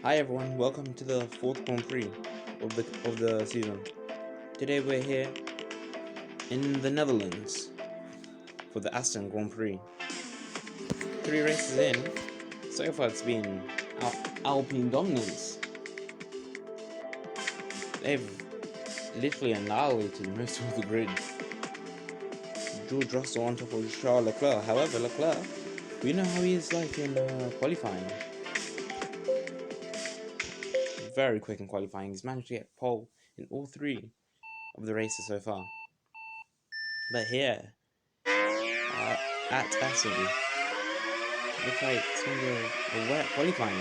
Hi everyone, welcome to the fourth Grand Prix of the season. Today we're here in the Netherlands for the Aston Grand Prix. 3 races in, so far it's been Alpine dominance. They've literally annihilated most of the grid. George Russell on top of Charles Leclerc. However, Leclerc, we know how he is like in qualifying. Very quick in qualifying. He's managed to get pole in all 3 of the races so far. But here, at Aston, looks like it's going to be a wet qualifying.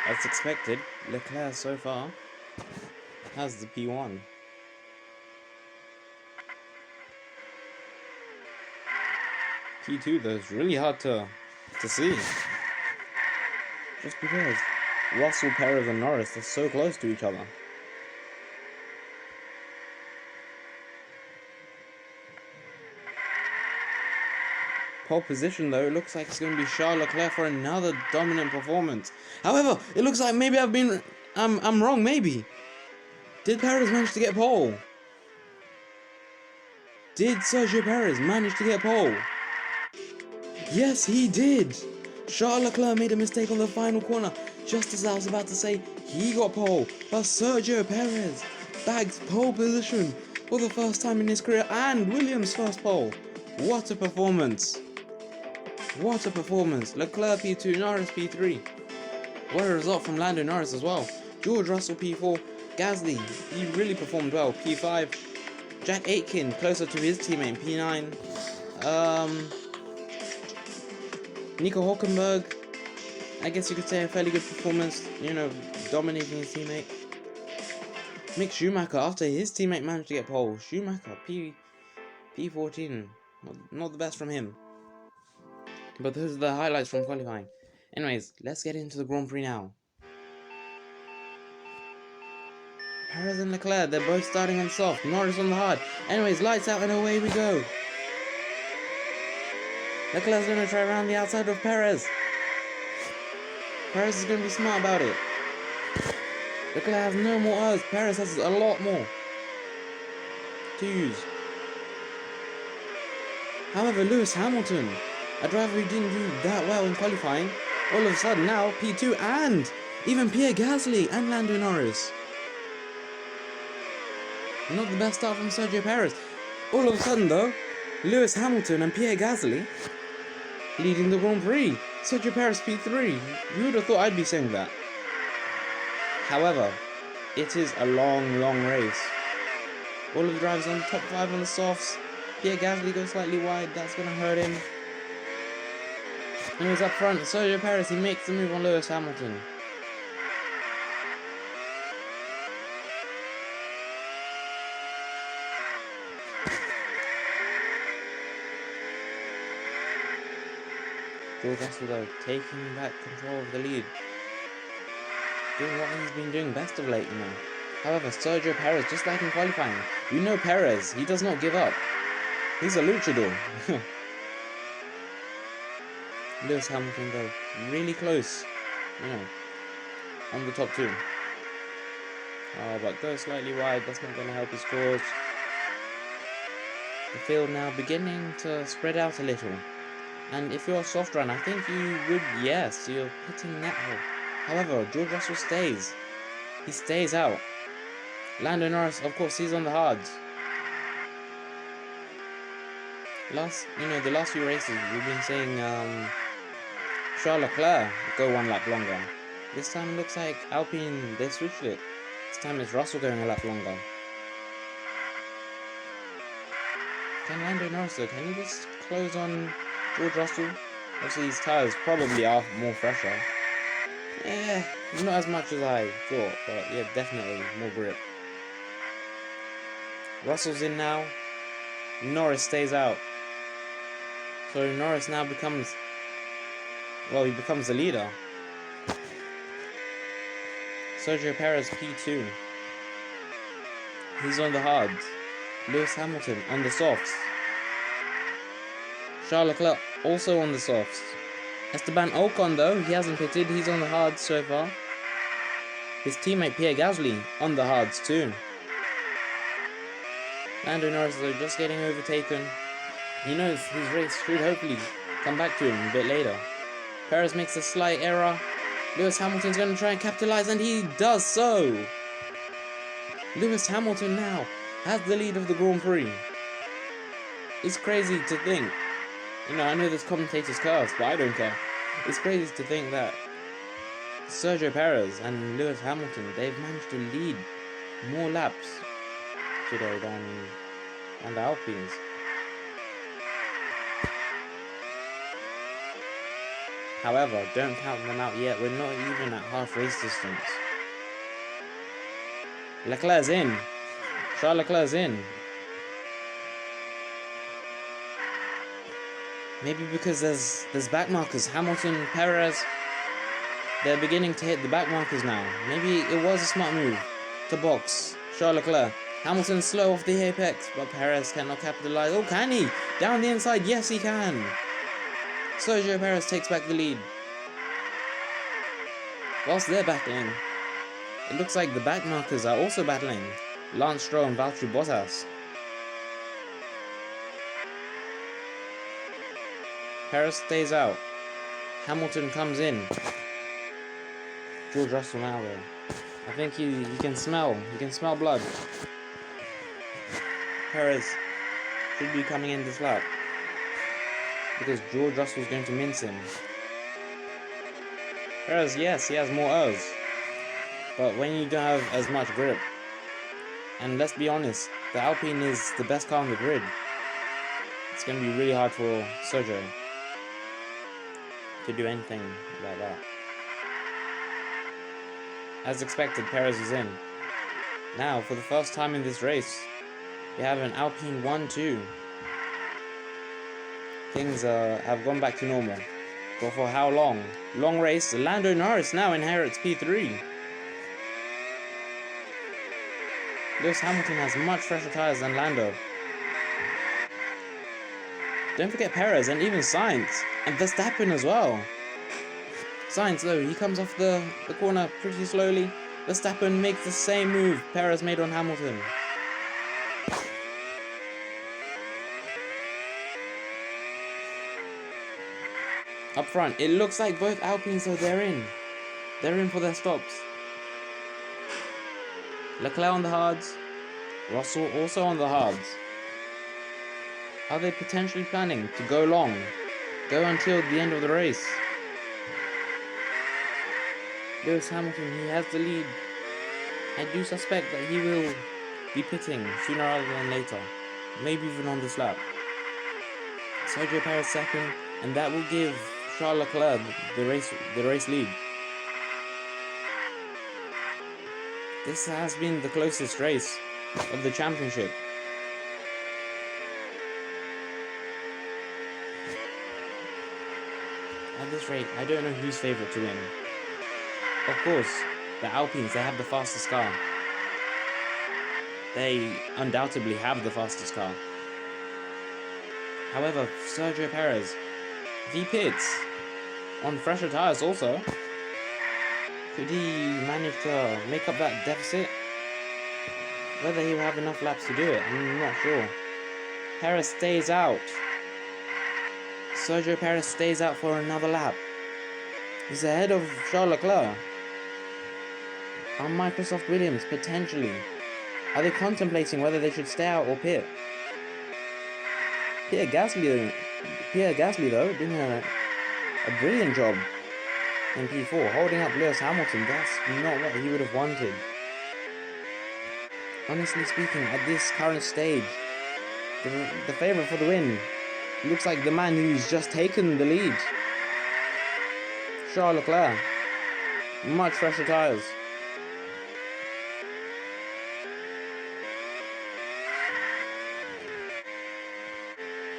As expected, Leclerc so far has the P1. P2 though is really hard to see. Just because Russell, Perez and Norris are so close to each other. Pole position though, it looks like it's going to be Charles Leclerc for another dominant performance. However, it looks like maybe I'm wrong, maybe. Did Perez manage to get pole? Did Sergio Perez manage to get pole? Yes, he did! Charles Leclerc made a mistake on the final corner, just as I was about to say he got pole, but Sergio Perez bags pole position for the first time in his career and Williams' first pole. What a performance! What a performance! Leclerc P2, Norris P3. What a result from Lando Norris as well. George Russell P4, Gasly, he really performed well, P5. Jack Aitken closer to his teammate, P9. Nico Hulkenberg, I guess you could say a fairly good performance, dominating his teammate. Mick Schumacher, after his teammate managed to get pole, Schumacher, P14, not the best from him. But those are the highlights from qualifying. Anyways, let's get into the Grand Prix now. Perez and Leclerc, they're both starting on soft, Norris on the hard. Anyways, lights out and away we go. Leclerc's going to try around the outside of Perez. Perez is going to be smart about it. Leclerc has no more R's. Perez has a lot more to use. However, Lewis Hamilton, a driver who didn't do that well in qualifying, all of a sudden now P2 and even Pierre Gasly and Lando Norris. Not the best start from Sergio Perez. All of a sudden though, Lewis Hamilton and Pierre Gasly leading the Grand Prix. Sergio Perez P3. You would have thought I'd be saying that. However, it is a long race. All of the drivers on top 5 on the softs. Pierre Gasly goes slightly wide. That's going to hurt him. And he's up front. Sergio Perez, he makes the move on Lewis Hamilton. George Russell though, taking back control of the lead. Doing what he's been doing best of late, However, Sergio Perez, just like in qualifying, Perez, he does not give up. He's a luchador. Lewis Hamilton though, really close, on the top 2. But goes slightly wide, that's not going to help his cause. The field now beginning to spread out a little. And if you're a soft run, I think you would, yes, you're hitting that hole. However, George Russell stays. He stays out. Lando Norris, of course, he's on the hards. The last few races, we've been saying Charles Leclerc go 1 lap longer. This time it looks like Alpine, they switched it. This time it's Russell going a lap longer. Can Lando Norris though, can he just close on George Russell? Obviously his tyres probably are more fresher. Yeah, not as much as I thought, but yeah, definitely more grip. Russell's in now. Norris stays out. So Norris now becomes the leader. Sergio Perez P2. He's on the hards. Lewis Hamilton on the softs. Charles Leclerc also on the softs. Esteban Ocon though, he hasn't pitted, he's on the hards so far. His teammate Pierre Gasly on the hards too. Lando Norris though just getting overtaken. He knows his race should hopefully come back to him a bit later. Perez makes a slight error. Lewis Hamilton's going to try and capitalize, and he does so. Lewis Hamilton now has the lead of the Grand Prix. It's crazy to think. You know, I know this commentator's curse, but I don't care. It's crazy to think that Sergio Perez and Lewis Hamilton, they've managed to lead more laps today than the Alpines. However, don't count them out yet. We're not even at half race distance. Leclerc's in. Charles Leclerc's in. Maybe because there's back markers. Hamilton, Perez, they're beginning to hit the back markers now. Maybe it was a smart move to box Charles Leclerc. Hamilton's slow off the apex, but Perez cannot capitalize. Oh, can he? Down the inside, yes he can. Sergio Perez takes back the lead. Whilst they're battling, it looks like the back markers are also battling. Lance Stroll and Valtteri Bottas. Perez stays out. Hamilton comes in. George Russell now though. I think he can smell blood. Perez should be coming in this lap, because George Russell's going to mince him. Perez, yes, he has more O's, but when you don't have as much grip, and let's be honest, the Alpine is the best car on the grid, it's going to be really hard for Sergio to do anything about that. As expected, Perez is in. Now, for the first time in this race, we have an Alpine 1-2. Things have gone back to normal. But for how long? Long race. Lando Norris now inherits P3. Lewis Hamilton has much fresher tyres than Lando. Don't forget Perez and even Sainz. And Verstappen as well. Sainz though, he comes off the corner pretty slowly. Verstappen makes the same move Perez made on Hamilton. Up front, it looks like both Alpines, so they're in. They're in for their stops. Leclerc on the hards. Russell also on the hards. Are they potentially planning to go long? Go until the end of the race? Lewis Hamilton, he has the lead. I do suspect that he will be pitting sooner rather than later. Maybe even on this lap. Sergio Perez second, and that will give Charles Leclerc the race lead. This has been the closest race of the championship. At this rate, I don't know who's favourite to win. Of course, the Alpines, they have the fastest car. They undoubtedly have the fastest car. However, Sergio Perez, if he pits on fresher tyres also, could he manage to make up that deficit? Whether he'll have enough laps to do it, I'm not sure. Perez stays out. Sergio Perez stays out for another lap. He's ahead of Charles Leclerc. Are Microsoft Williams potentially? Are they contemplating whether they should stay out or pit? Pierre Gasly though, doing a brilliant job in P4, holding up Lewis Hamilton. That's not what he would have wanted. Honestly speaking, at this current stage, the favourite for the win looks like the man who's just taken the lead. Charles Leclerc. Much fresher tyres.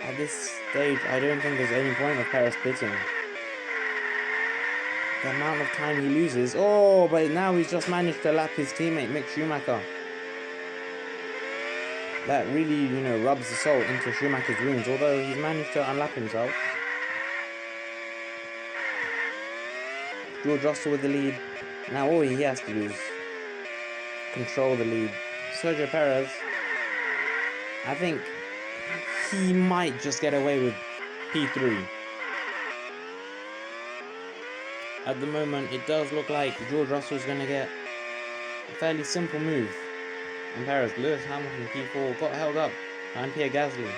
At this stage, I don't think there's any point of Perez pitting. the amount of time he loses. Oh, but now he's just managed to lap his teammate Mick Schumacher. That really, rubs the salt into Schumacher's wounds, although he's managed to unlap himself. George Russell with the lead. Now all he has to do is control the lead. Sergio Perez, I think he might just get away with P3. At the moment, it does look like George Russell's going to get a fairly simple move. And Perez, Lewis Hamilton P4 got held up by Pierre Gasly.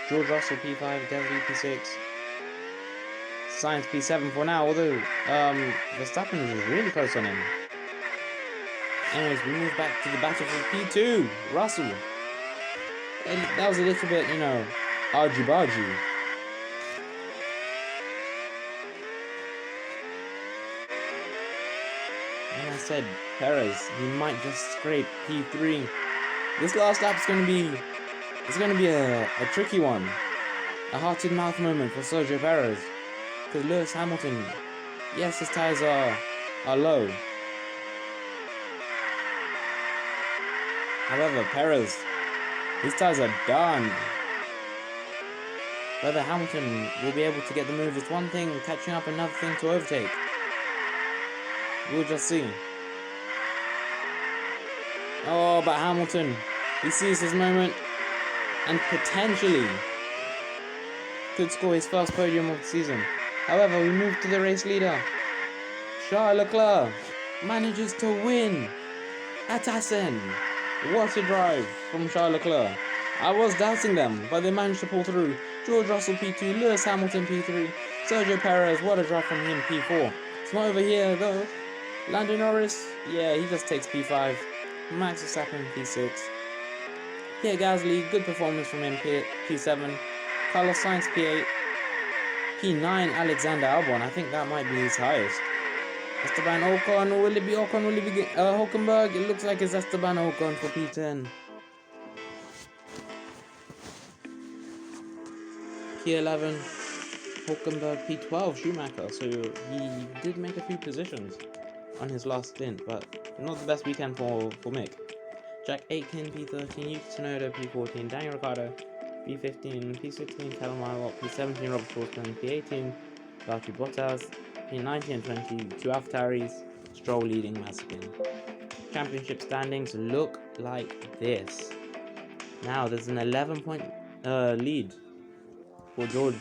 George Russell P5, Gasly P6. Sainz P7 for now, although Verstappen was really close on him. Anyways, we move back to the battle for P2. Russell. And that was a little bit, argy-bargy. And I said, Perez, he might just scrape P3. This last lap is going to be a tricky one. A heart-in-mouth moment for Sergio Perez. Because Lewis Hamilton, yes, his tyres are low. However, Perez, his tyres are done. Whether Hamilton will be able to get the move is one thing, catching up another thing to overtake. We'll just see. Oh, but Hamilton, he sees his moment and potentially could score his first podium of the season. However, we move to the race leader. Charles Leclerc manages to win at Assen. What a drive from Charles Leclerc. I was doubting them, but they managed to pull through. George Russell P2, Lewis Hamilton P3, Sergio Perez, what a drive from him, P4. It's not over here though. Lando Norris, yeah, he just takes P5. Max Verstappen P6. Pierre Gasly, good performance from him, P7. Carlos Sainz P8. P9, Alexander Albon, I think that might be his highest. Esteban Ocon, will it be Ocon, will it be Hulkenberg? It looks like it's Esteban Ocon for P10. P11, Hulkenberg, P12, Schumacher, so he did make a few positions on his last stint, but not the best weekend for Mick. Jack Aitken, P13, Yuki Tsunoda, P14, Daniel Ricciardo, P15, P16, Callum Ilott, P17, Robert Schwarzman, P18, Valtteri Bottas, P19 and 20, two AlphaTauris, Stroll leading Mazepin. Championship standings look like this. Now there's an 11-point lead for George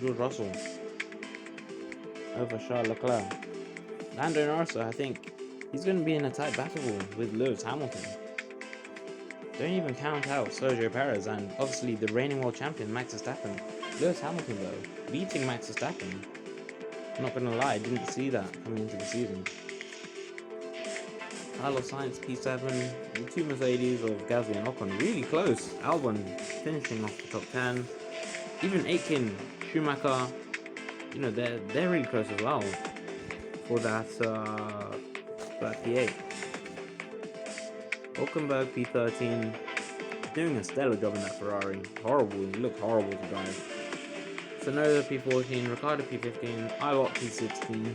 Russell over Charles Leclerc. Lando Norris, I think he's going to be in a tight battle with Lewis Hamilton. Don't even count out Sergio Perez and obviously the reigning world champion Max Verstappen. Lewis Hamilton though, beating Max Verstappen. I'm not gonna lie, I didn't see that coming into the season. Carlos Sainz P7, the two Mercedes of Gasly and Ocon really close. Albon finishing off the top 10. Even Aitken, Schumacher, they're really close as well for that P8. Hulkenberg P13, doing a stellar job in that Ferrari. Horrible, it looked horrible to drive. Tsunoda P14, Ricciardo P15, Ilott P16,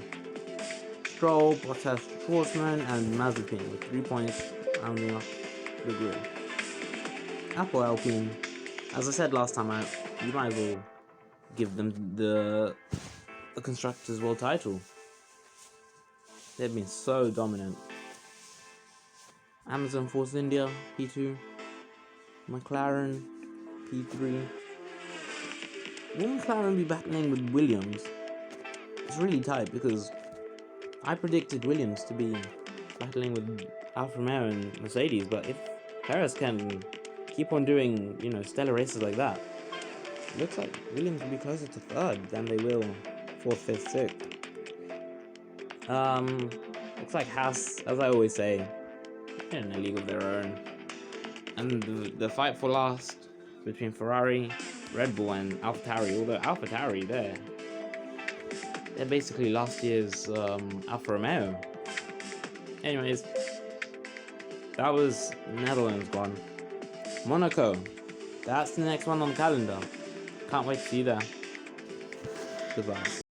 Stroll, Bottas, Schwarzman, and Mazepin with 3 points rounding off the grid. Apple Alpine, as I said last time out, you might as well give them the Constructors' World title. They've been so dominant. Amazon Force India P2, McLaren P3. Will McLaren be battling with Williams? It's really tight because I predicted Williams to be battling with Alfa Romeo and Mercedes, but if Perez can keep on doing, stellar races like that, it looks like Williams will be closer to third than they will 4th, 5th, 6th. Looks like Haas, as I always say, they're in a league of their own. And the fight for last between Ferrari, Red Bull and AlphaTauri, although AlphaTauri, they're basically last year's Alfa Romeo. Anyways, that was Netherlands gone. Monaco, that's the next one on the calendar. Can't wait to see that. Goodbye.